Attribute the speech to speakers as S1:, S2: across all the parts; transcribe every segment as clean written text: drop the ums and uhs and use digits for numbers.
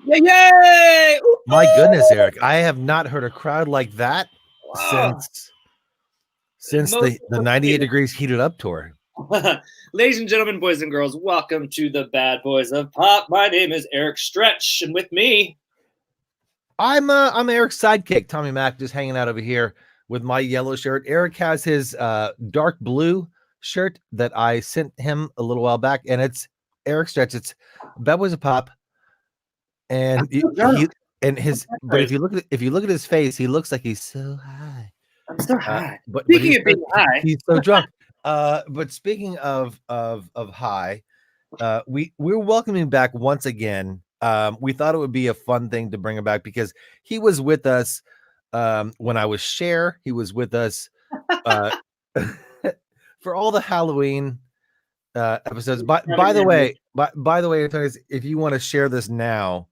S1: Yay! Yay!
S2: My goodness, Eric, I have not heard a crowd like that
S1: Wow.
S2: since the 98 Degrees Heated Up tour.
S1: Ladies and gentlemen, boys and girls, welcome to the Bad Boys of Pop. My name is Eric Stretch, and with me,
S2: I'm Eric's sidekick, Tommy Mac, just hanging out over here with my yellow shirt. Eric has his dark blue shirt that I sent him a little while back, and it's Eric Stretch. It's Bad Boys of Pop, and but if you look at his face, he looks like he's so high.
S1: I'm so high.
S2: But
S1: Speaking of being high,
S2: he's so drunk. But speaking of high, we're welcoming back once again. We thought it would be a fun thing to bring him back because he was with us when I was Cher. He was with us for all the Halloween episodes. By the way, Antoneus, if you want to share this now,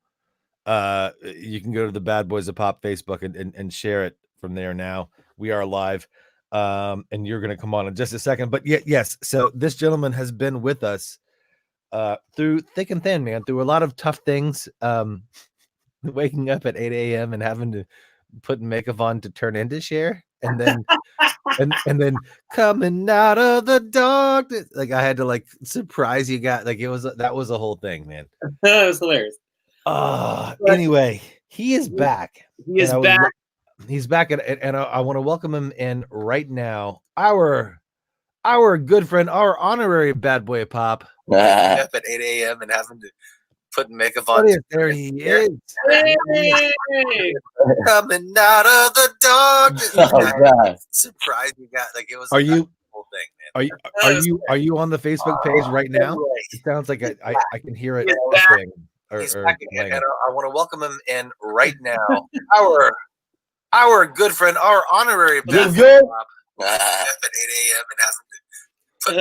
S2: you can go to the Bad Boys of Pop Facebook and share it from there now. We are live, and you're going to come on in just a second. But yes, so this gentleman has been with us through thick and thin, man, through a lot of tough things. Waking up at 8 a.m. and having to put makeup on to turn into Cher, and then and then coming out of the darkness. Like I had to surprise you guys. Like that was a whole thing, man.
S1: That was hilarious.
S2: Anyway, he is back.
S1: He is back.
S2: He's back, and I want to welcome him in right now. Our good friend, our honorary Bad Boy of Pop. Up at 8 a.m. and having to put makeup on. There he is.
S1: Hey!
S2: Coming out of the darkness.
S3: Oh God!
S2: Surprise you got it was. Are you? Whole thing, man. Are you on the Facebook page right now? It sounds like I can hear it. He's back again, and I want to welcome him in right now. Our good friend, our honorary Bad Boy of Pop. Up at 8 a.m. and hasn't put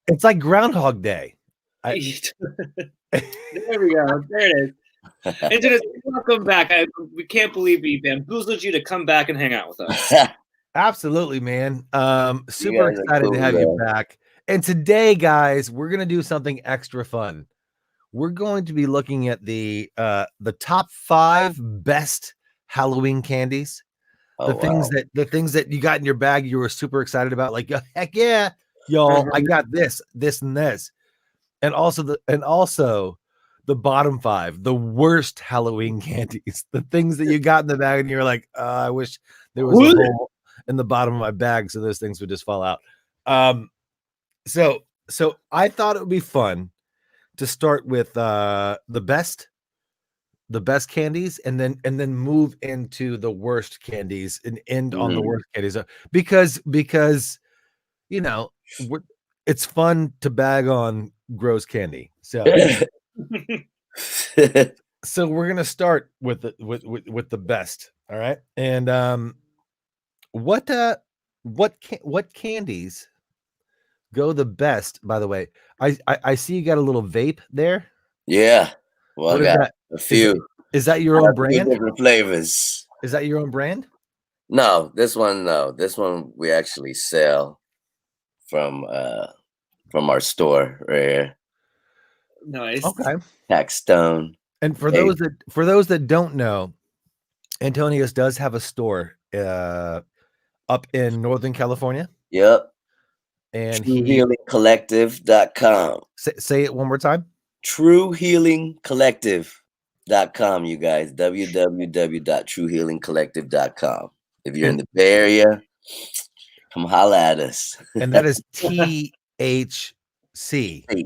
S2: it's like Groundhog Day.
S1: There we go. There it is. Antoneus, welcome back. We can't believe we bamboozled you to come back and hang out with us.
S2: Absolutely, man. Super excited to have you back. And today, guys, we're gonna do something extra fun. We're going to be looking at the top 5 best Halloween candies. The things that you got in your bag you were super excited about, like heck yeah, y'all, I got this, and this. And also the bottom 5, the worst Halloween candies, the things that you got in the bag and you're like, I wish there was a hole in the bottom of my bag so those things would just fall out. So I thought it would be fun to start with the best candies and then move into the worst candies and end on the worst candies because it's fun to bag on gross candy. So so we're gonna start with the best. All right. And what candies go the best? By the way, I see you got a little vape there.
S3: Yeah. Well, I got a few.
S2: Is that your own brand?
S3: Different flavors.
S2: Is that your own brand?
S3: No, this one we actually sell from our store right here.
S1: Nice.
S2: Okay.
S3: Taxstone.
S2: And for those that don't know, Antoneus does have a store up in Northern California.
S3: Yep.
S2: And
S3: TrueHealingCollective.com.
S2: Say it one more time.
S3: TrueHealingCollective.com, you guys. www.truehealingcollective.com. If you're in the Bay Area, come holla at us.
S2: And that is THC,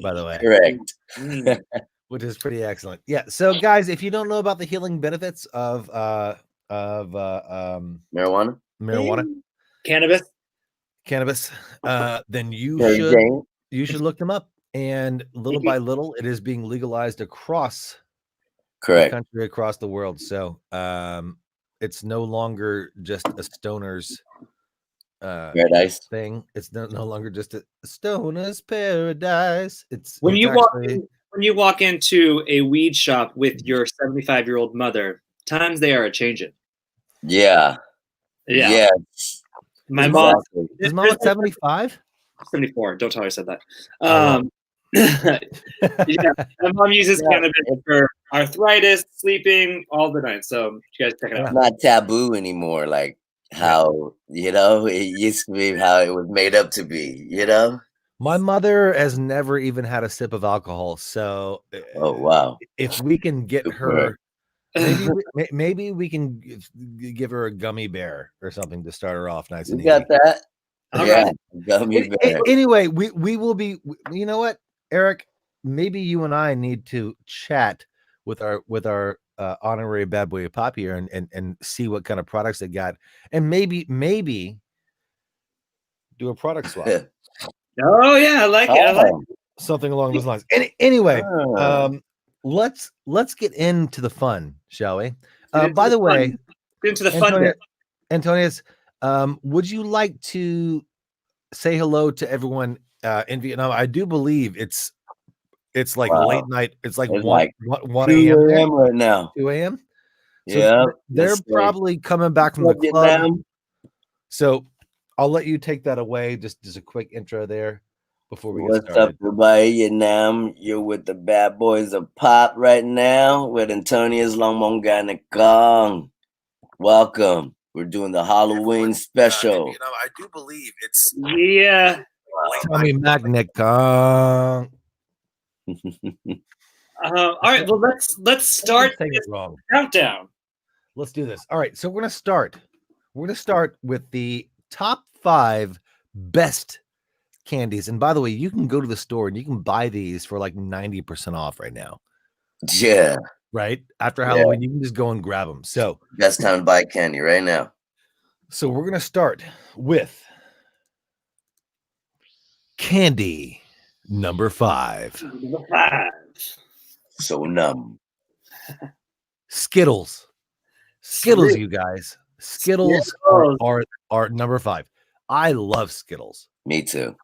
S2: by the way.
S3: Correct.
S2: Which is pretty excellent. Yeah. So guys, if you don't know about the healing benefits of
S3: marijuana,
S2: cannabis, then you should look them up. And little by little, it is being legalized across the country, across the world. So it's no longer just a stoner's
S3: paradise
S2: thing. It's no longer just a stoner's paradise.
S1: When you walk into a weed shop with your 75-year-old mother, times they are a changing.
S3: Yeah.
S1: My mom
S2: is mom at 75?
S1: 74. Don't tell her I said that. Yeah, my mom uses cannabis for arthritis, sleeping, all the night. So you guys check it out.
S3: It's not taboo anymore, like how it used to be, how it was made up to be.
S2: My mother has never even had a sip of alcohol, so
S3: Oh wow!
S2: if we can get her, maybe we can give her a gummy bear or something to start her off nice and
S3: You got
S2: easy.
S3: that?
S1: All
S3: Yeah,
S1: right.
S3: gummy bear.
S2: Anyway, we will be. You know what, Eric? Maybe you and I need to chat with our honorary bad boy pop here and see what kind of products they got, and maybe do a product swap.
S1: Oh yeah, I like it. I like it.
S2: Something along those lines. Anyway, let's get into the fun, shall we? By the way,
S1: into the fun bit.
S2: Antoneus, would you like to say hello to everyone in Vietnam? I do believe it's like late night. It's like 1 a.m.
S3: right now.
S2: 2 a.m. So
S3: yeah,
S2: they're probably coming back from the club.
S3: Vietnam.
S2: So I'll let you take that away. Just a quick intro there before we get
S3: What's
S2: started.
S3: up, everybody? Vietnam. You're with the bad boys of pop right now with Antoneus Mong and Kong. Welcome. We're doing the Halloween special.
S2: I do believe it's
S1: Tommy
S2: Magnet Kong.
S1: All right, well let's start this countdown.
S2: Let's do this. All right, so we're gonna start with the top 5 best candies. And by the way, you can go to the store and you can buy these for like 90% off right now.
S3: Yeah.
S2: Right after Halloween, you can just go and grab them. So
S3: best time to buy candy right now.
S2: So we're gonna start with candy number 5.
S1: Number 5.
S3: So numb.
S2: Skittles, you guys. Skittles are number 5. I love Skittles.
S3: Me too.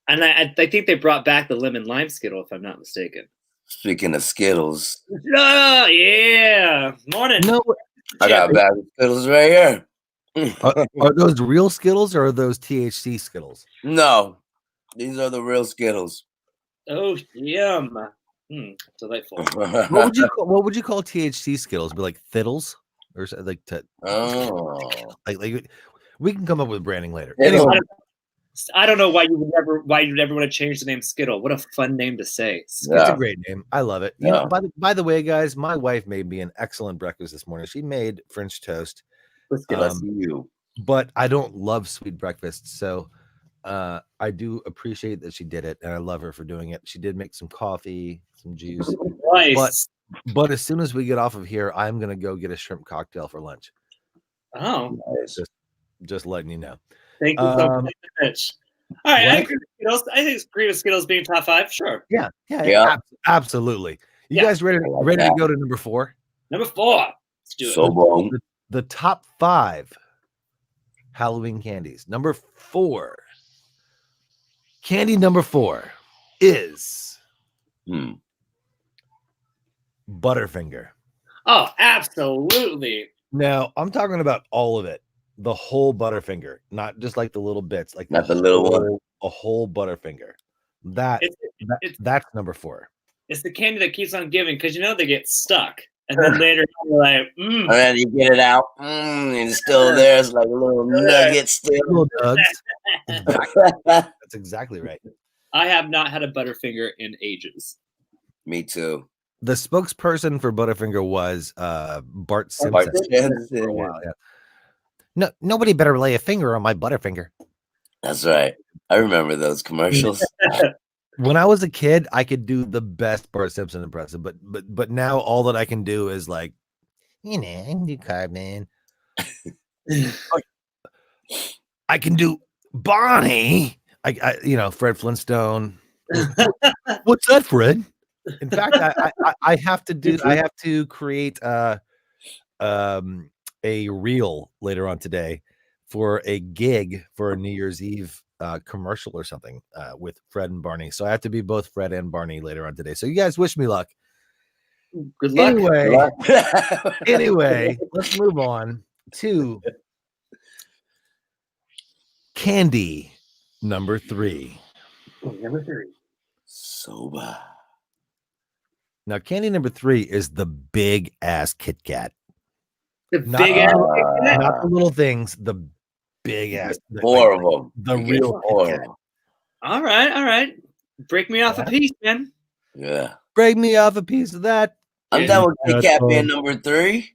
S1: And I think they brought back the lemon lime Skittle, if I'm not mistaken.
S3: Speaking of Skittles.
S1: Oh, yeah. Morning.
S2: No,
S3: I got a bag of Skittles right here.
S2: Are those real Skittles or are those THC Skittles?
S3: No, these are the real Skittles.
S1: Oh, yum. Delightful.
S2: What would you call THC Skittles? Be like Thiddles or like like we can come up with branding later. Anyway,
S1: I don't know why you'd never want to change the name Skittle. What a fun name to say.
S2: It's a great name. I love it. You know, by the way, guys, my wife made me an excellent breakfast this morning. She made French toast. But I don't love sweet breakfasts, so I do appreciate that she did it, and I love her for doing it. She did make some coffee, some juice.
S1: Nice.
S2: But as soon as we get off of here, I'm gonna go get a shrimp cocktail for lunch.
S1: Oh,
S3: nice.
S2: Just letting you know.
S1: Thank you so much. All right, I agree with Skittles being top 5. Sure.
S2: Yeah, absolutely. You guys ready to go to number 4?
S1: Number 4. Let's do it.
S3: So long.
S2: The top 5 Halloween candies. Number 4. Candy number 4 is Butterfinger.
S1: Oh, absolutely.
S2: Now, I'm talking about all of it. The whole Butterfinger, not just like the little bits, like
S3: not the little one.
S2: A whole Butterfinger. That's number 4.
S1: It's the candy that keeps on giving because they get stuck. And then later you're like,
S3: and then you get it out, and it's still there. It's like a little nugget still.
S2: Little nugs. That's exactly right.
S1: I have not had a Butterfinger in ages.
S3: Me too.
S2: The spokesperson for Butterfinger was Bart Simpson.
S3: Bart Simpson.
S2: For a while, yeah. No, nobody better lay a finger on my Butterfinger.
S3: That's right. I remember those commercials.
S2: When I was a kid, I could do the best Bart Simpson impression, but now all that I can do is like, I can do Cardman. I can do Bonnie. I Fred Flintstone. What's that, Fred? In fact, I have to create a reel later on today for a gig for a New Year's Eve commercial or something with Fred and Barney. So I have to be both Fred and Barney later on today. So you guys wish me luck.
S1: Good luck.
S2: Anyway, let's move on to candy number 3.
S1: Number 3.
S3: Soba.
S2: Now, candy number 3 is the big ass Kit Kat.
S1: The
S2: Not
S1: big ass Kit Kat?
S2: Not the little things, the big ass.
S3: Four of them.
S2: The real Kit Kat.
S1: All right. Break me off a piece, man.
S3: Yeah.
S2: Break me off a piece of that.
S3: I'm down with Kit Kat being number 3.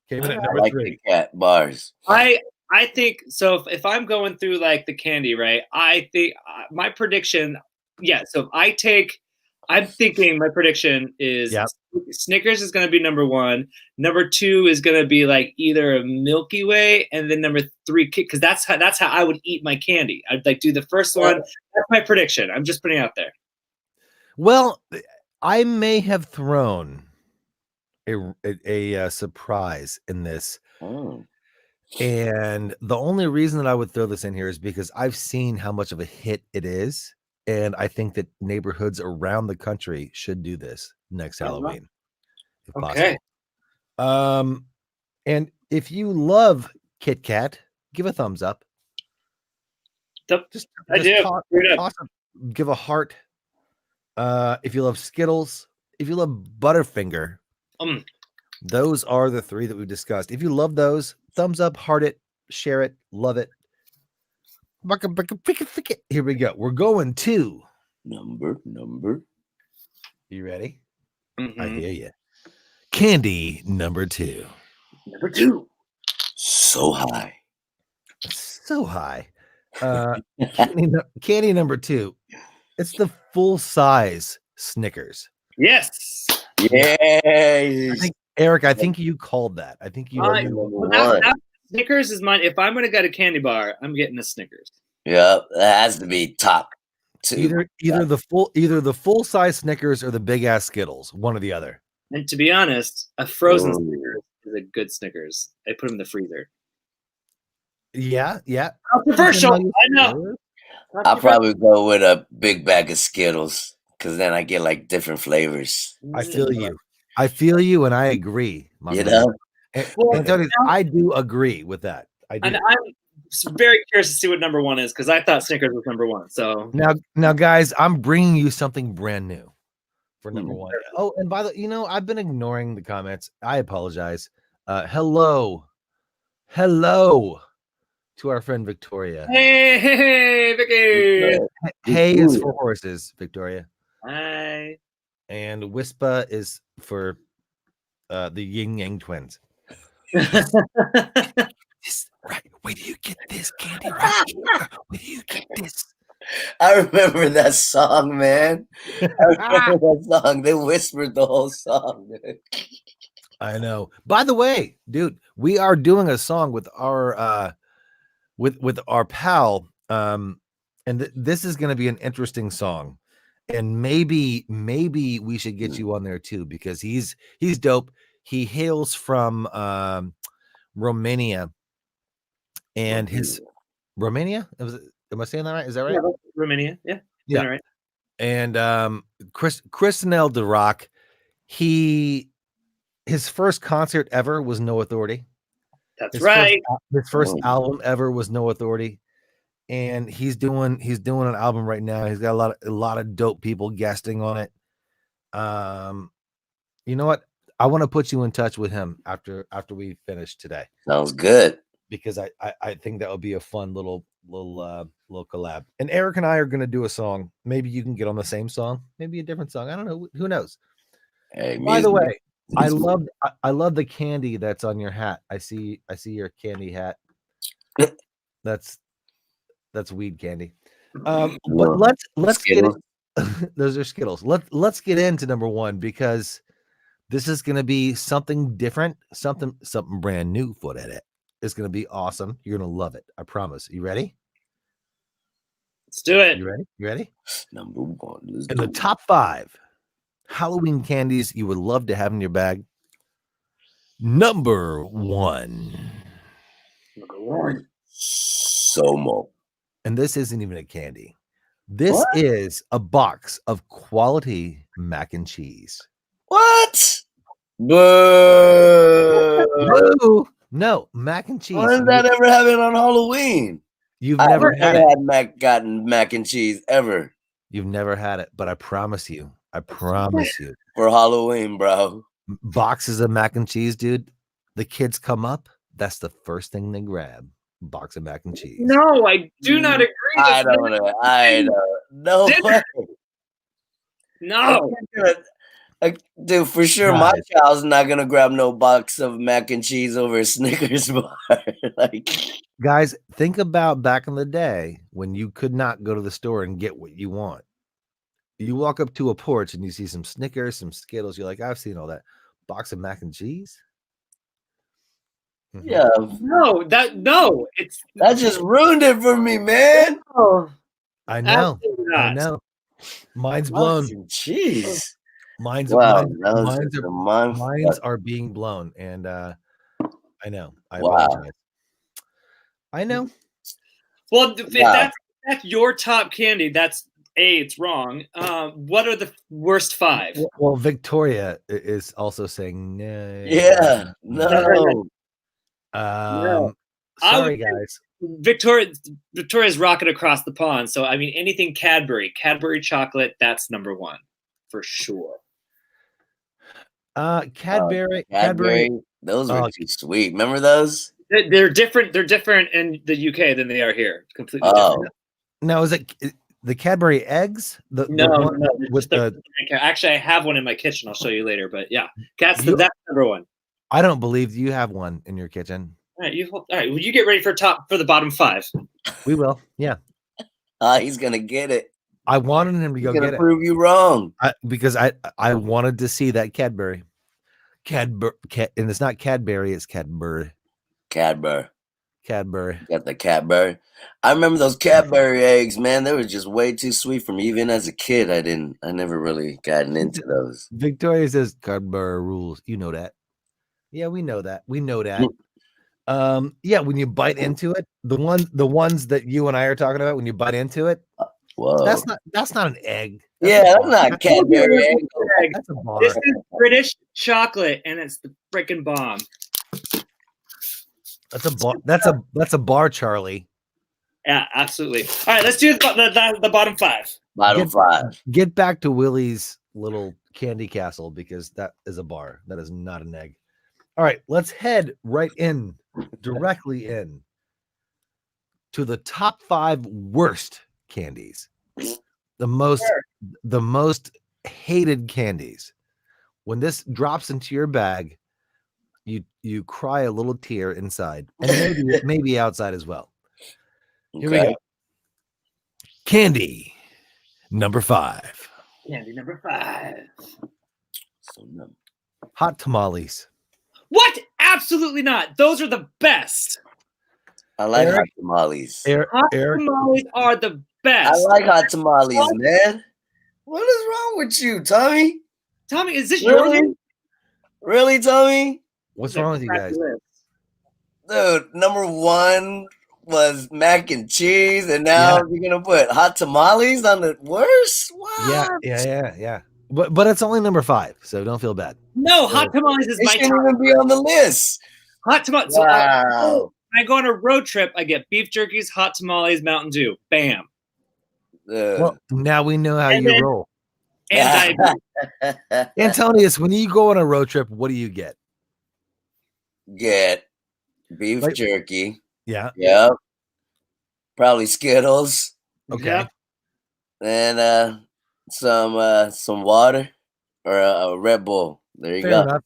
S2: Came in at
S3: I
S2: number
S3: like
S2: 3.
S3: Kit Kat bars.
S1: I think so. If I'm going through like the candy, right? I think my prediction, yeah. So I'm thinking my prediction is Snickers is going to be number 1. Number 2 is going to be like either a Milky Way, and then number 3, because that's how I would eat my candy. I'd like do the first one. That's my prediction. I'm just putting it out there.
S2: Well, I may have thrown a surprise in this.
S3: Oh.
S2: And the only reason that I would throw this in here is because I've seen how much of a hit it is. And I think that neighborhoods around the country should do this next Halloween, if possible. And if you love Kit Kat, give a thumbs up. Just give a heart. If you love Skittles, if you love Butterfinger, those are the 3 that we've discussed. If you love those, thumbs up, heart it, share it, love it. Here we go. We're going to
S3: number.
S2: You ready?
S1: Mm-hmm.
S2: I hear you. Candy number 2.
S1: Number 2.
S3: So high.
S2: Candy number 2. It's the full size Snickers.
S1: Yes.
S3: Yes.
S2: Eric, I think you called that. I think you.
S1: Snickers is mine. If I'm gonna get a candy bar, I'm getting a Snickers.
S3: Yeah, that has to be top 2.
S2: Either the full size Snickers or the big ass Skittles. One or the other.
S1: And to be honest, a frozen Snickers is a good Snickers. I put them in the freezer.
S2: Yeah.
S1: Controversial. I know.
S3: I'll probably go with a big bag of Skittles because then I get like different flavors.
S2: I feel you, and I agree. Antoneus, I do agree with that. I do.
S1: And I'm very curious to see what number 1 is because I thought Snickers was number 1. So
S2: now, guys, I'm bringing you something brand new for number 1. Oh, and by the I've been ignoring the comments. I apologize. Hello to our friend Victoria.
S1: Hey, Vicky.
S2: Hey is for horses, Victoria.
S1: Hi.
S2: And Wispa is for the Yin Yang twins. Right. Where do you get this candy? Right here. Where do you get this?
S3: I remember that song, man. I remember that song. They whispered the whole song.
S2: I know. By the way, dude, we are doing a song with our with our pal, and this is going to be an interesting song, and maybe we should get you on there too because he's dope. He hails from Romania, and his Romania. Am I saying that right? Is that right?
S1: Yeah, Romania. Yeah. Right.
S2: And Chris Nell de Rock, his first concert ever was No Authority.
S1: That's right.
S2: His first album ever was No Authority, and he's doing an album right now. He's got a lot of dope people guesting on it. You know what? I want to put you in touch with him after we finish today.
S3: Sounds good.
S2: Because I think that would be a fun little collab. And Eric and I are going to do a song. Maybe you can get on the same song, maybe a different song. I don't know. Who knows?
S3: Hey,
S2: by the way, I love the candy that's on your hat. I see your candy hat. That's weed candy. But let's get it. Those are Skittles. Let's get into number 1 because this is going to be something different, something brand new for it. It's going to be awesome. You're going to love it. I promise. You ready?
S1: Let's do it.
S2: You ready?
S3: Number 1.
S2: In the top 5 Halloween candies you would love to have in your bag. Number 1.
S3: Somo.
S2: And this isn't even a candy. This is a box of quality mac and cheese.
S3: What? Boo!
S2: No, mac and cheese.
S3: When did that ever happen on Halloween?
S2: You've never
S3: gotten mac and cheese ever.
S2: You've never had it, but I promise you.
S3: For Halloween, bro.
S2: Boxes of mac and cheese, dude. The kids come up. That's the first thing they grab. Box of mac and cheese.
S1: No, I do not agree.
S3: I don't know. No way.
S1: No.
S3: Dude, for sure,
S2: Guys.
S3: my child's not gonna grab no box of mac and cheese over a Snickers bar. Like,
S2: guys, think about back in the day when you could not go to the store and get what you want. You walk up to a porch and you see some Snickers, some Skittles. You're like, I've seen all that. Box of mac and cheese.
S3: yeah,
S1: No, it's
S3: that just ruined it for me, man.
S1: no,
S2: I know.
S1: absolutely
S2: I
S1: not.
S2: know. Mine's blown.
S3: Jeez.
S2: Mine's
S3: Wow,
S2: mine's are being blown, and I know. I
S3: Wow.
S2: apologize. I know.
S1: Well, if that's your top candy, that's it's wrong. What are the worst 5?
S2: Well, Victoria is also saying no.
S3: Yeah, no.
S2: Sorry, guys.
S1: Victoria's rocking across the pond. So I mean, anything Cadbury chocolate, that's number 1 for sure.
S2: Cadbury.
S3: Those were too sweet. Remember those?
S1: They're different. They're different in the UK than they are here. Completely different.
S2: Now, is it the Cadbury eggs?
S1: No. Actually, I have one in my kitchen. I'll show you later. But yeah, that's number 1.
S2: I don't believe you have one in your kitchen.
S1: All right. Will you get ready for the bottom 5?
S2: We will. Yeah.
S3: He's gonna get it.
S2: I wanted him to go get it.
S3: Prove you wrong.
S2: Because I wanted to see that Cadbury. And it's not Cadbury, it's Cadbury.
S3: Cadbury.
S2: Got
S3: the Cadbury. I remember those Cadbury eggs, man. They were just way too sweet for me. Even as a kid, I never really gotten into those.
S2: Victoria says Cadbury rules. You know that. Yeah, we know that. Yeah, when you bite into it, the ones that you and I are talking about, when you bite into it,
S3: whoa,
S2: that's not an egg.
S3: That's not Cadbury egg.
S2: That's a bar.
S1: This is British chocolate, and it's the freaking bomb.
S2: That's a bar. That's a bar, Charlie.
S1: Yeah, absolutely. All right, let's do the bottom 5.
S3: Bottom 5.
S2: Get back to Willie's little candy castle, because that is a bar. That is not an egg. All right, let's head directly in to the top 5 worst candies. The most hated candies. When this drops into your bag, you cry a little tear inside, and maybe outside as well. Here we go. Candy number 5.
S1: Candy number 5.
S2: Hot tamales.
S1: What? Absolutely not. Those are the best.
S3: I like hot tamales.
S1: Hot tamales are the best.
S3: I like hot tamales, man. What is wrong with you, Tommy?
S1: Tommy, is this yours?
S3: Really, Tommy?
S2: What's wrong with you guys?
S3: Dude, number 1 was mac and cheese, and now you're gonna put hot tamales on the worst? What?
S2: Yeah. But it's only number 5, so don't feel bad.
S1: No, hot tamales is my top.
S3: It shouldn't even be on the list.
S1: Hot tamales.
S3: Wow.
S1: When I go on a road trip, I get beef jerkies, hot tamales, Mountain Dew. Bam.
S2: Well, now we know how you roll.
S1: And
S2: Antoneus, when you go on a road trip, what do you get?
S3: Get beef jerky.
S2: Yeah.
S3: Yep. Probably Skittles.
S2: Okay.
S1: Yep.
S3: And some water or a Red Bull. There you go.
S2: Enough.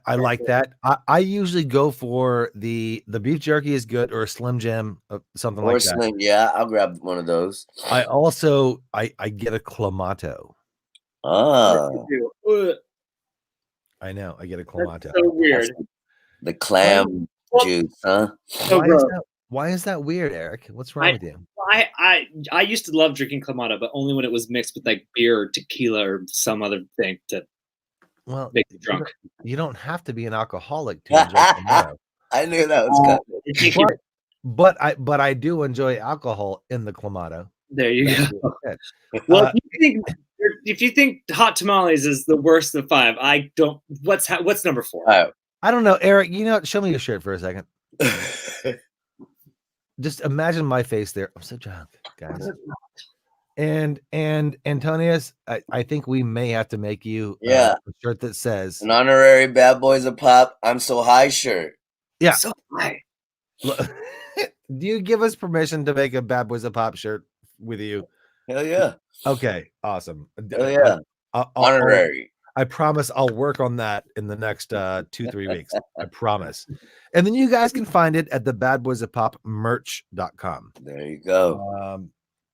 S2: I like that. I usually go for the beef jerky is good, or a Slim Jim, something like that.
S3: Slim, yeah, I'll grab one of those.
S2: I also I get a Clamato.
S3: Oh,
S2: I know. I get a Clamato.
S1: That's so weird.
S3: The clam juice, huh?
S2: Why is that weird, Eric? What's wrong with you?
S1: I used to love drinking Clamato, but only when it was mixed with like beer or tequila or some other thing to make you drunk.
S2: You don't have to be an alcoholic to enjoy Clamato.
S3: I knew that was
S1: coming.
S2: But I do enjoy alcohol in the Clamato.
S1: There you go. Well, if you think hot tamales is the worst of 5, I don't. What's number 4?
S2: I don't know, Eric. You know, show me your shirt for a second. Just imagine my face there. I'm so drunk, guys. And Antoneus, I think we may have to make you
S3: a
S2: shirt that says
S3: an honorary Bad Boys of Pop. I'm so high shirt.
S2: Yeah.
S1: So high.
S2: Do you give us permission to make a Bad Boys of Pop shirt with you?
S3: Hell yeah.
S2: Okay, awesome.
S3: Hell yeah. Honorary.
S2: I promise I'll work on that in the next 2-3 weeks. I promise. And then you guys can find it at the badboysofpopmerch.com.
S3: There you go.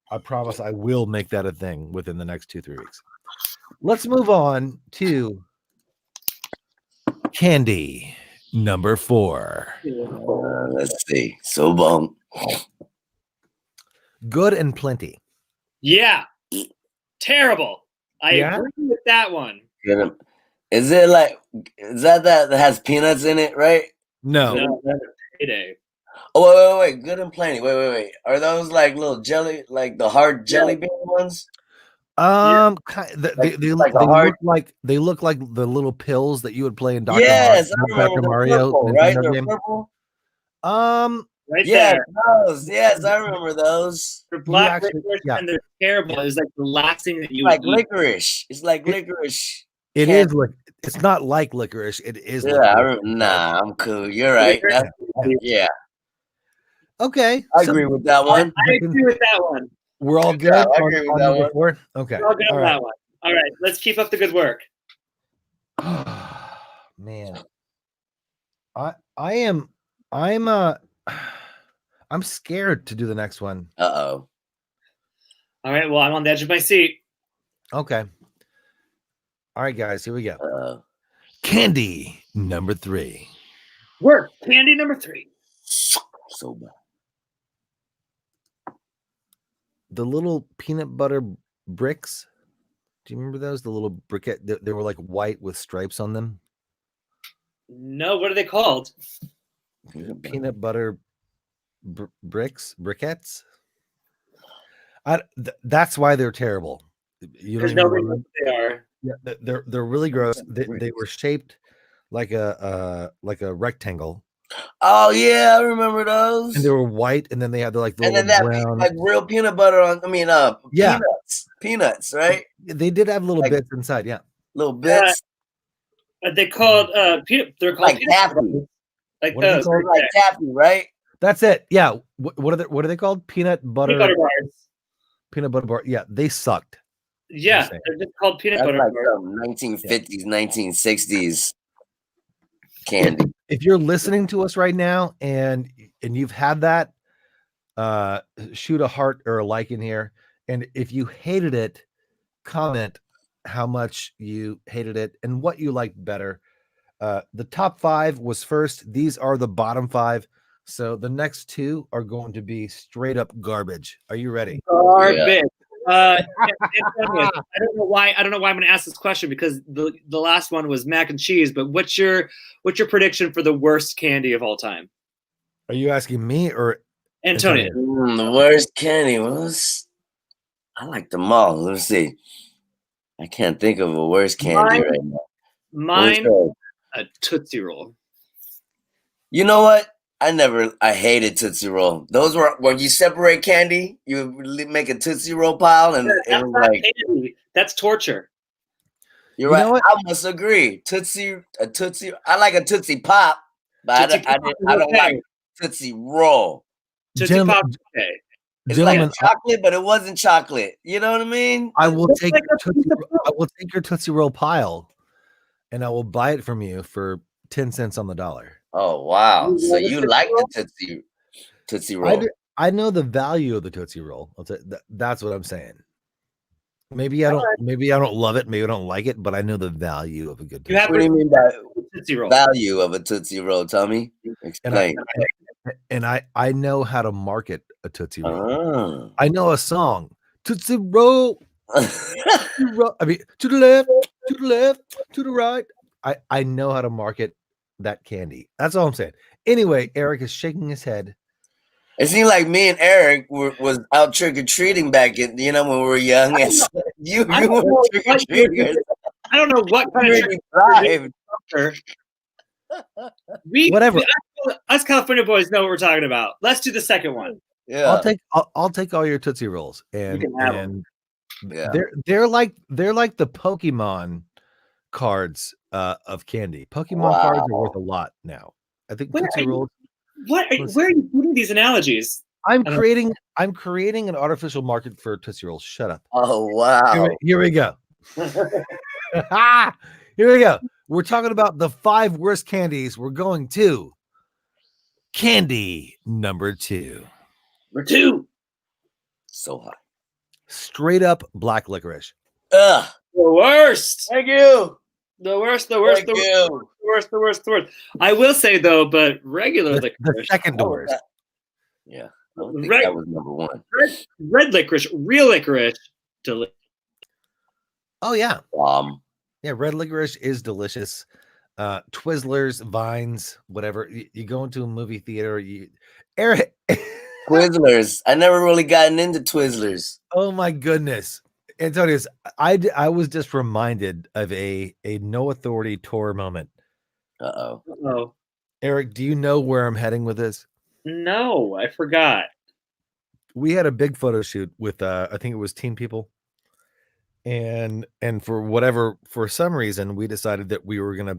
S2: I promise I will make that a thing within the next 2-3 weeks. Let's move on to candy number 4.
S3: Let's see. So bomb.
S2: Good and plenty.
S1: Yeah. Terrible. I agree with that one.
S3: Is it like, is that has peanuts in it, right?
S2: No.
S1: That's Payday.
S3: Oh, wait. Good and plenty. Wait. Are those like little jelly, like the hard jelly bean ones?
S2: They look like the little pills that you would play in Dr.
S3: Yes,
S2: Dr. Mario.
S3: Purple, right? They're purple.
S1: Right
S3: yes,
S1: there.
S3: those. Yes, I remember those.
S1: They're black licorice and they're terrible. It's like the last thing that you
S3: like
S1: would eat.
S3: licorice. It's like licorice.
S2: It is like it's not like licorice. It is.
S3: Yeah, nah, I'm cool. You're right. Yeah.
S2: Okay,
S3: I agree with that one.
S1: I agree with that one.
S2: We're all good.
S3: I agree with that one.
S2: Okay.
S1: We're all good on that one. All right, let's keep up the good work.
S2: Man, I'm scared to do the next one.
S3: Uh-oh.
S1: All right, well, I'm on the edge of my seat.
S2: Okay. All right, guys, here we go.
S3: Uh-oh.
S2: Candy number 3.
S1: Work. Candy number 3.
S3: So bad.
S2: The little peanut butter bricks. Do you remember those? The little briquette. They were like white with stripes on them.
S1: No, what are they called?
S2: Peanut butter briquettes. That's why they're terrible. You don't know what
S1: they are.
S2: Yeah, they're really gross. They were shaped like a rectangle.
S3: Oh yeah, I remember those.
S2: And they were white, and then they had the little brown,
S3: like real peanut butter on. I mean, peanuts, right?
S2: They did have little bits inside, yeah,
S3: little bits.
S1: They called peanut. They're called
S3: like taffy,
S1: like
S3: those, like taffy, right?
S2: That's it. Yeah. What are they called? Peanut butter
S1: bars.
S2: Peanut butter bar. Yeah, they sucked.
S1: Yeah, they're just called peanut butter
S3: like
S1: bars.
S3: 1950s, 1960s candy.
S2: If you're listening to us right now and you've had that, shoot a heart or a like in here. And if you hated it, comment how much you hated it and what you liked better. The top 5 was first. These are the bottom 5. So the next 2 are going to be straight up garbage. Are you ready?
S1: Garbage. I don't know why I'm going to ask this question because the last one was mac and cheese. But what's your prediction for the worst candy of all time?
S2: Are you asking me or
S1: Antonio?
S3: The worst candy was. I like them all. Let's see. I can't think of a worse candy right now.
S1: Mine, a Tootsie Roll.
S3: You know what? I hated Tootsie Roll. Those were when you separate candy, you make a Tootsie Roll pile, and it was like
S1: candy. That's torture.
S3: You're right. I must agree. A Tootsie. I like a Tootsie Pop, but I don't like Tootsie Roll.
S1: Tootsie Pop, okay.
S3: It's like chocolate, but it wasn't chocolate. You know what I mean?
S2: I will take your Tootsie Roll pile, and I will buy it from you for 10 cents on the dollar.
S3: Oh wow! So you like the Tootsie Roll?
S2: I know the value of the Tootsie Roll. That's what I'm saying. Maybe I don't love it. Maybe I don't like it, but I know the value of a good Tootsie Roll.
S3: What do you mean by Tootsie Roll? Value of a Tootsie Roll? Tommy, explain.
S2: And I know how to market a Tootsie Roll.
S3: Oh.
S2: I know a song. Tootsie Roll. I mean, to the left, to the right. I know how to market that candy. That's all I'm saying. Anyway, Eric is shaking his head.
S3: It seemed like me and Eric was out trick-or-treating back in, when we were young. And you were trick-or-treating.
S1: I don't know what kind of
S2: whatever.
S1: Us California boys know what we're talking about. Let's do the second one.
S3: Yeah.
S2: I'll take all your Tootsie Rolls, and
S3: yeah,
S2: they're like the Pokemon cards of candy. Pokemon cards are worth a lot now. I think Tootsie Rolls.
S1: Where are you putting these analogies?
S2: I'm creating an artificial market for Tootsie Rolls. Shut up.
S3: Oh wow.
S2: Here we go. Here we go. We're talking about the 5 worst candies. We're going to candy number 2.
S1: Number 2.
S3: So high.
S2: Straight up black licorice.
S3: Ugh.
S1: The worst.
S3: Thank you.
S1: The worst. I will say though, but regular licorice.
S2: The second worst.
S3: Yeah. I don't think that was number 1.
S1: Red licorice, real licorice, delicious.
S2: Oh yeah. Yeah, red licorice is delicious. Twizzlers, Vines, whatever. You go into a movie theater, Eric.
S3: Twizzlers. I never really gotten into Twizzlers.
S2: Oh my goodness. Antoneus, I was just reminded of a No Authority tour moment.
S3: Uh-oh.
S2: Eric, do you know where I'm heading with this?
S1: No, I forgot.
S2: We had a big photo shoot with I think it was Teen People. And for some reason we decided that we were gonna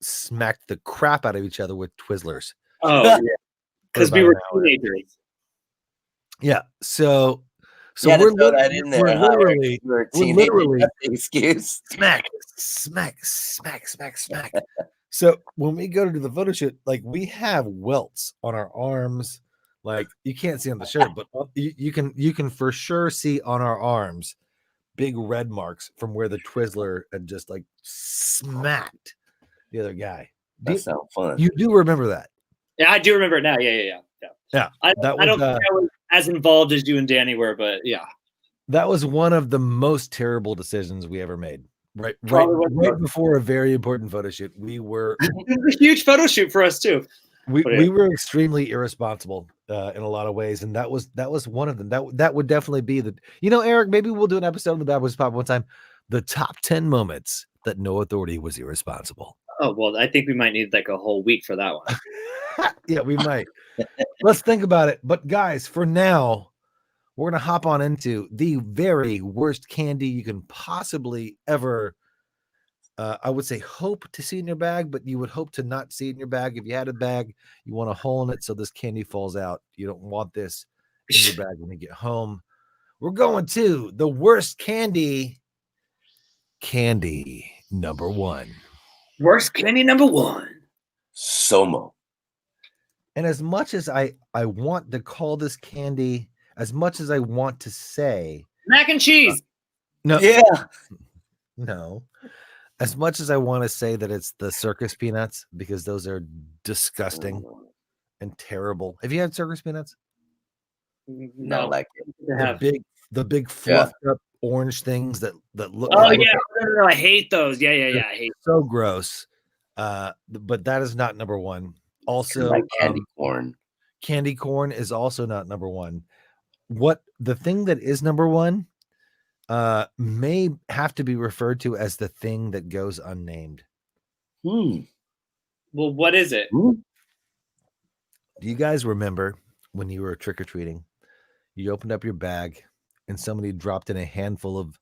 S2: smack the crap out of each other with Twizzlers.
S1: Oh yeah. Because we were teenagers.
S2: Yeah. So we're literally
S3: excuse.
S2: Smack. So when we go to do the photo shoot, like we have welts on our arms, like you can't see on the shirt, but you can for sure see on our arms big red marks from where the Twizzler had just like smacked the other guy.
S3: That sounds fun.
S2: You do remember that?
S1: Yeah, I do remember it now. Yeah. I don't think I was as involved as you and Danny were, but yeah.
S2: That was one of the most terrible decisions we ever made. Right before a very important photo shoot. It was
S1: a huge photo shoot for us too.
S2: We were extremely irresponsible in a lot of ways, and that was one of them. That would definitely be Eric, maybe we'll do an episode of the Bad Boys Pop one time. The top 10 moments that No Authority was irresponsible.
S1: Oh well, I think we might need like a whole week for that one.
S2: Yeah, we might. Let's think about it. But guys, for now, we're gonna hop on into the very worst candy you can possibly ever. I would say hope to see in your bag, but you would hope to not see it in your bag. If you had a bag, you want a hole in it so this candy falls out. You don't want this in your bag when you get home. We're going to the worst candy number 1.
S1: Worst candy number 1.
S3: Somo.
S2: And as much as I want to call this candy, as much as I want to say
S1: mac and cheese.
S2: No.
S3: Yeah.
S2: No. As much as I want to say that it's the circus peanuts, because those are disgusting and terrible. Have you had circus peanuts?
S1: No,
S3: like
S2: the big fluffed up orange things that look.
S1: Oh yeah, no, I hate those. Yeah. I hate.
S2: So gross. But that is not number 1. Also,
S3: like candy corn.
S2: Candy corn is also not number 1. What the thing that is number 1 may have to be referred to as the thing that goes unnamed.
S1: Well, what is it?
S2: Do you guys remember when you were trick-or-treating, you opened up your bag and somebody dropped in a handful of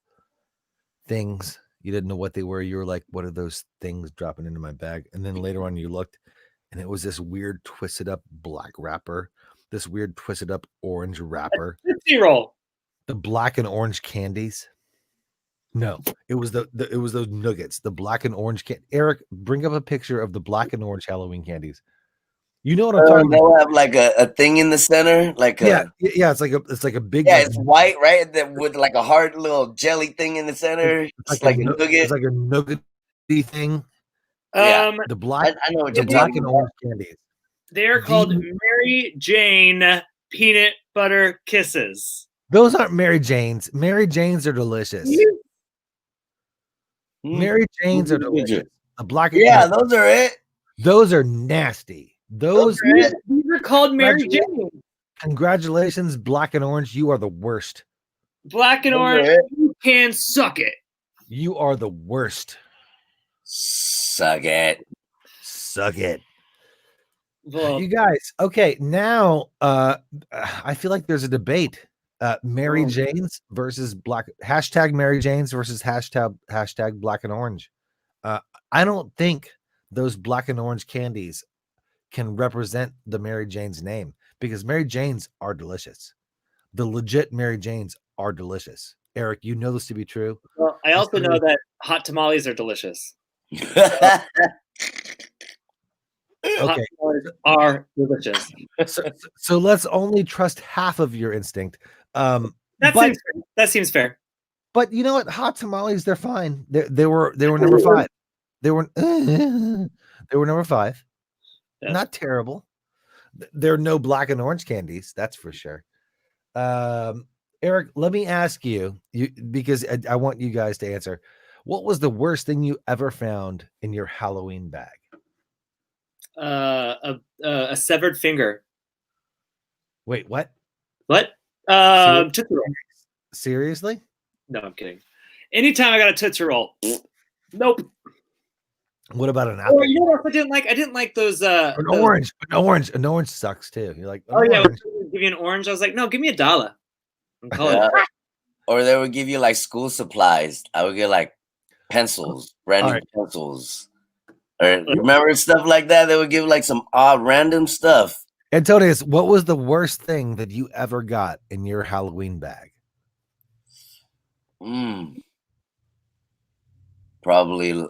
S2: things? You didn't know what they were. You were like, what are those things dropping into my bag? And then later on you looked and it was this weird twisted up black wrapper, this weird twisted up orange wrapper.
S1: Tootsie Roll.
S2: The black and orange candies. No, it was those nuggets, the black and orange Eric, bring up a picture of the black and orange Halloween candies. You know what I'm talking about?
S3: They'll have like a thing in the center, like
S2: it's like a big.
S3: Yeah, it's white, right? With like a hard little jelly thing in the center. It's like a nugget.
S2: It's like a nuggety thing. The black.
S3: I know what
S2: you're black and orange candies.
S1: They're called Mary Jane peanut butter kisses.
S2: Those aren't Mary Janes. Mary Janes are delicious. Mary Janes are delicious. The black.
S3: Yeah, those are it.
S2: Those are nasty. These
S1: are called Mary Jane.
S2: Congratulations, black and orange. You are the worst.
S1: Black and orange, you can suck it.
S2: You are the worst.
S3: Suck it.
S2: Suck it.
S1: Well,
S2: You guys, okay, now I feel like there's a debate. Mary Jane's versus Mary Jane's versus hashtag black and orange. I don't think those black and orange candies can represent the Mary Jane's name because Mary Jane's are delicious. The legit Mary Jane's are delicious. Eric, you know this to be true.
S1: Well, I also know that hot tamales are delicious. Hot
S2: Okay,
S1: tamales are delicious.
S2: so let's only trust half of your instinct.
S1: That seems fair.
S2: But you know what? Hot tamales, they're fine. They were number 5. They were number 5. Yeah. Not terrible. There are no black and orange candies, that's for sure. Eric, let me ask you because I want you guys to answer. What was the worst thing you ever found in your Halloween bag?
S1: A severed finger.
S2: Wait, what?
S1: What? Tootsie Roll.
S2: Seriously?
S1: No, I'm kidding. Anytime I got a Tootsie Roll, nope.
S2: What about an apple?
S1: Oh, you know what I didn't like? I didn't like those.
S2: An orange. An orange sucks too. You're like,
S1: yeah, give you an orange. I was like, no, give me $1.
S3: Or they would give you like school supplies. I would get like pencils, brand new pencils. Or remember stuff like that? They would give like some odd random stuff.
S2: Antoneus, what was the worst thing that you ever got in your Halloween bag?
S3: Probably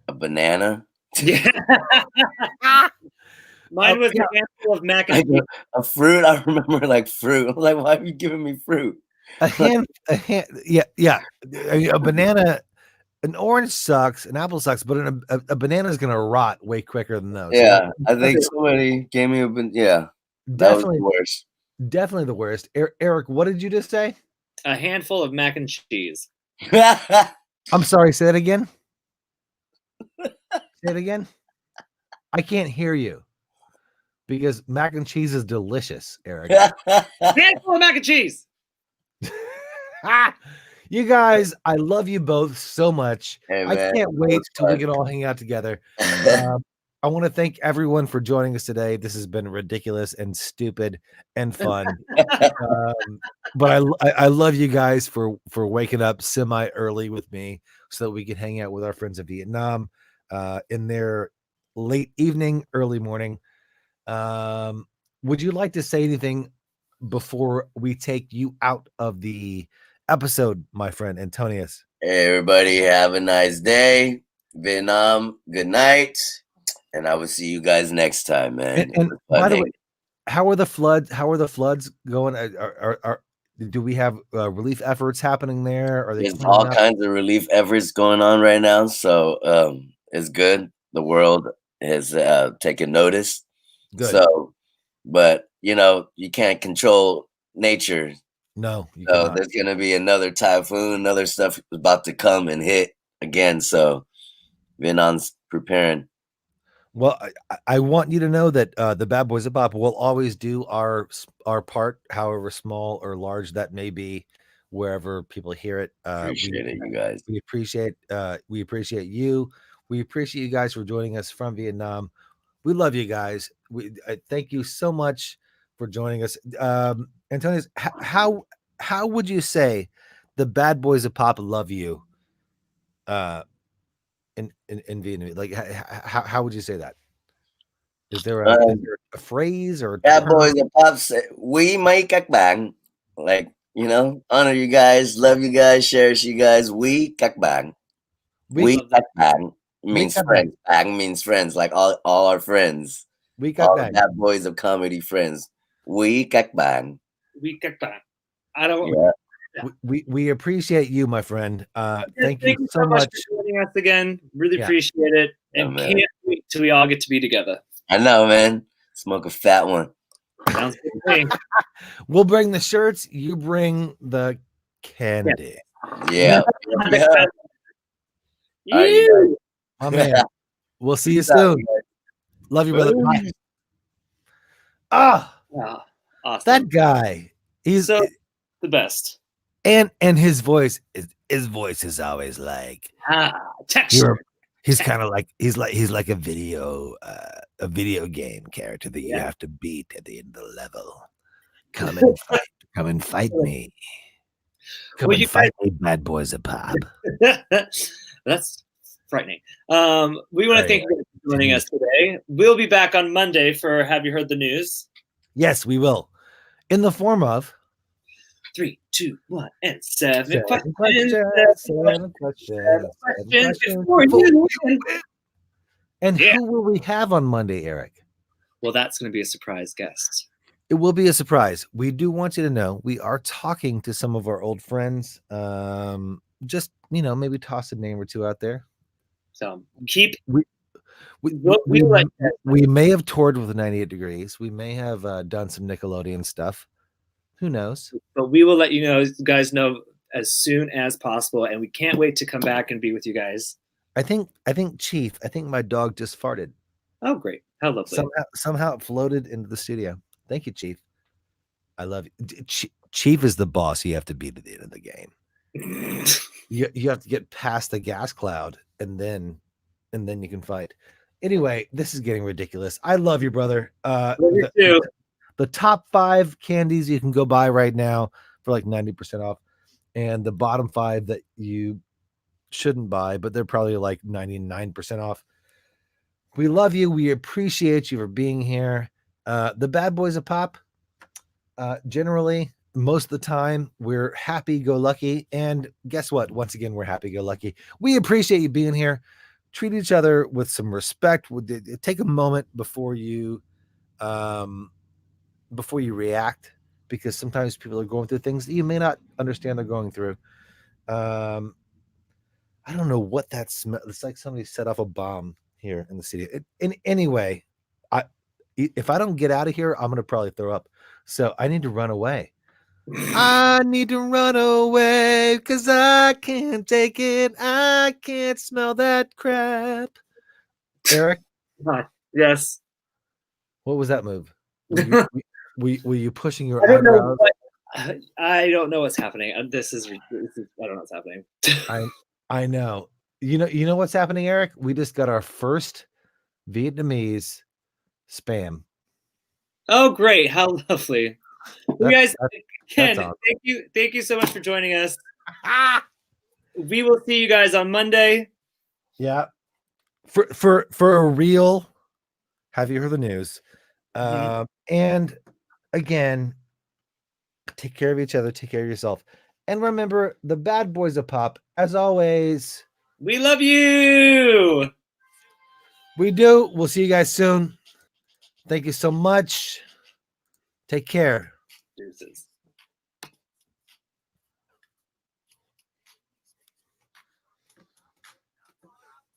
S3: a banana.
S1: Yeah. Mine was a handful of mac and cheese.
S3: A fruit. I remember like fruit. I'm like, why are you giving me fruit?
S2: Yeah. A banana, an orange sucks, an apple sucks, but a banana is gonna rot way quicker than those.
S3: Yeah, I think somebody gave me
S2: definitely
S3: the worst.
S2: Definitely the worst. Eric, what did you just say?
S1: A handful of mac and cheese.
S2: I'm sorry, say it again. Say it again. I can't hear you because mac and cheese is delicious, Eric.
S1: Handful of mac and cheese.
S2: You guys, I love you both so much.
S3: Hey,
S2: I can't wait till we can all hang out together. I want to thank everyone for joining us today. This has been ridiculous and stupid and fun. But I love you guys for waking up semi early with me so that we can hang out with our friends in Vietnam in their late evening, early morning. Would you like to say anything before we take you out of the episode, my friend Antoneus?
S3: Hey, everybody, have a nice day. Vietnam, good night. And I will see you guys next time, man.
S2: And by the way, how are the floods? How are the floods going? Do we have relief efforts happening there? Are they
S3: There's all kinds of relief efforts going on right now, so it's good. The world has taken notice.
S2: Good.
S3: So, but you can't control nature.
S2: No.
S3: So there's gonna be another typhoon, another stuff about to come and hit again. So Vietnam's preparing.
S2: Well, I want you to know that the Bad Boys of Bop will always do our part, however small or large that may be, wherever people hear it.
S3: Appreciate it, you guys.
S2: We appreciate you. We appreciate you guys for joining us from Vietnam. We love you guys. Thank you so much for joining us. Antoneus, how would you say the Bad Boys of Pop love you? In Vietnamese, like how would you say that? Is there a phrase or
S3: Bad Boys of Pop say we mấy các bạn, like honor you guys, love you guys, cherish you guys. We các bạn, we các bạn means friends. Bạn means friends, like all our friends.
S2: We các bạn,
S3: Bad Boys of Comedy friends. We các bạn.
S1: We các bạn. I don't.
S3: Yeah.
S2: We appreciate you, my friend. Thank you so much
S1: for joining us again. Really appreciate it, and can't wait till we all get to be together.
S3: I know, man. Smoke a fat one.
S1: Sounds good to me.
S2: We'll bring the shirts. You bring the candy.
S3: Yeah.
S2: Oh man. We'll see you soon. Love you, brother. Bye.
S1: Awesome.
S2: That guy. He's
S1: so the best.
S2: And his voice is always like
S1: texture.
S2: He's kind of like he's like a video a video game character that you have to beat at the end of the level. Come and fight. Come and fight me. Come and fight me, bad boys of pop.
S1: That's frightening. We want to thank you for joining us today. We'll be back on Monday for Have You Heard the News?
S2: Yes, we will. In the form of
S1: 3, 2, 1, and 7 questions.
S2: 7 questions before you win. And who will we have on Monday, Eric?
S1: Well, that's going to be a surprise guest.
S2: It will be a surprise. We do want you to know we are talking to some of our old friends. Just, maybe toss a name or two out there.
S1: So
S2: we may have toured with 98 Degrees. We may have done some Nickelodeon stuff. Who knows?
S1: But we will let you guys know as soon as possible, and we can't wait to come back and be with you guys.
S2: I think Chief. I think my dog just farted.
S1: Oh, great! How lovely!
S2: Somehow it floated into the studio. Thank you, Chief. I love you. Chief is the boss. You have to be to the end of the game. you have to get past the gas cloud, and then you can fight. Anyway, this is getting ridiculous. I love you, brother.
S1: The
S2: top 5 candies you can go buy right now for like 90% off, and the bottom 5 that you shouldn't buy, but they're probably like 99% off. We love you. We appreciate you for being here. The bad boys of pop, generally, most of the time, we're happy-go-lucky. And guess what? Once again, we're happy-go-lucky. We appreciate you being here. Treat each other with some respect. Take a moment before you react, because sometimes people are going through things that you may not understand they're going through. I don't know what that smell. It's like somebody set off a bomb here in the city. Anyway, if I don't get out of here, I'm going to probably throw up. So I need to run away. I need to run away because I can't take it. I can't smell that crap. Eric?
S1: Yes.
S2: What was that move? Were you pushing your eyebrows?
S1: I don't know what's happening. This is I don't know what's happening.
S2: I know. You know what's happening, Eric? We just got our first Vietnamese spam.
S1: Oh, great. How lovely. You guys, Ken,
S2: awesome.
S1: Thank you so much for joining us. We will see you guys on Monday.
S2: Yeah. For a real Have You Heard the News? And again, take care of each other, take care of yourself. And remember, the bad boys of pop, as always.
S1: We love you.
S2: We do. We'll see you guys soon. Thank you so much. Take care.
S1: Deuces.